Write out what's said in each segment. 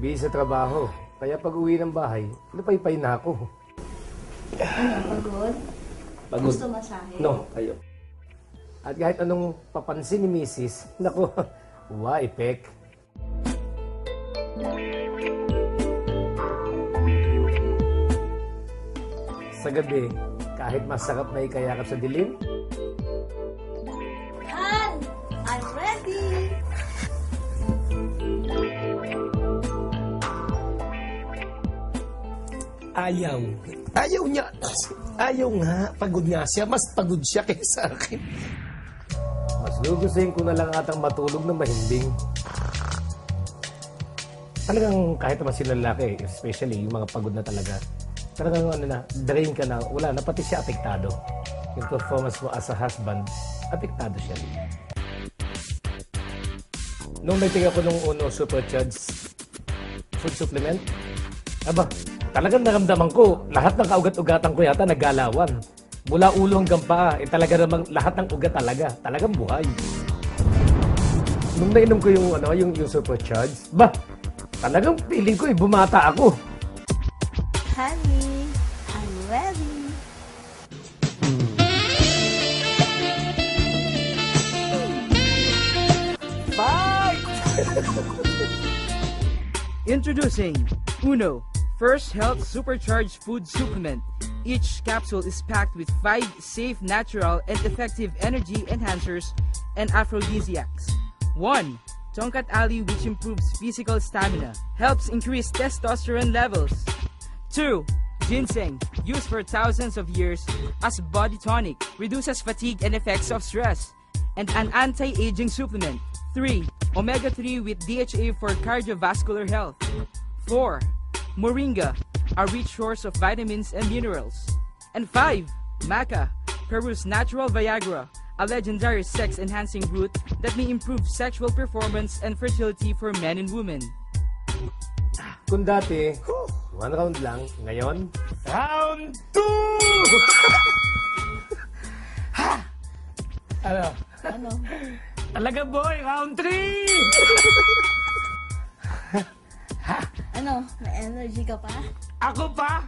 Busy sa trabaho. Kaya pag uwi ng bahay, napaypay na ako. Ano, pagod? Pagod. Gusto masahe? No, ayo. At kahit anong papansin ni Mrs., naku, why, pek. Sa gabi, kahit masarap na ikayakap sa dilim, Han! I'm ready! ayaw. Ayaw niya. Ayaw nga. Pagod nga siya. Mas pagod siya kaysa akin. Mas gugustuhin ko na lang atang matulog na mahimbing. Talagang kahit naman sila lalaki, especially yung mga pagod na talaga, talagang ano na, drain ka na, wala na, pati siya apektado. Yung performance mo as a husband, apektado siya. Nung nagtiga ko nung uno supercharged food supplement, aba, talagang naramdaman ko, lahat ng kaugat-ugatan ko yata naggalawan. Mula ulo hanggang paa, talaga namang lahat ng ugat talagang buhay. Nung nainom ko yung supercharged, bah, talagang feeling ko bumata ako. Honey, I'm ready. Fight! Introducing Uno, First Health Supercharged Food Supplement. Each capsule is packed with 5 safe, natural, and effective energy enhancers and aphrodisiacs. 1. Tongkat Ali, which improves physical stamina, helps increase testosterone levels. 2. Ginseng, used for thousands of years as body tonic, reduces fatigue and effects of stress, and an anti-aging supplement. 3. Omega-3 with DHA for cardiovascular health. 4. Moringa, a rich source of vitamins and minerals. And 5. Maca, Peru's natural Viagra, a legendary sex-enhancing root that may improve sexual performance and fertility for men and women. Kung dati, 1 round lang, ngayon, round 2! Ha! Ano? Ano? Talaga boy, round 3! Ano? May energy ka pa? Ako pa?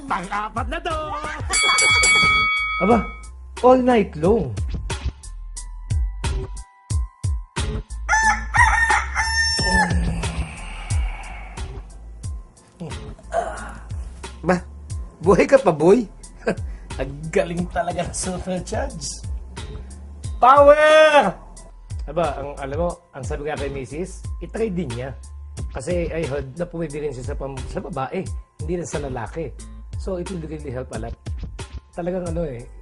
Pang-apat na to! Aba, all night long. Ba, buhay ka pa, boy? Ang galing talaga ng supercharge. Power! Aba, alam mo, ang sabi nga kay Mrs., itry din niya. Kasi I heard na pwede rin siya sa babae, hindi na sa lalaki. So it will really help a lot. Talagang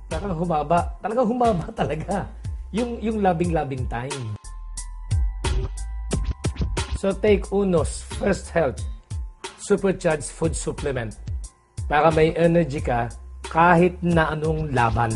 talagang humaba talaga. Yung loving time. So take Uno's First Health Supercharged Food Supplement para may energy ka kahit na anong laban.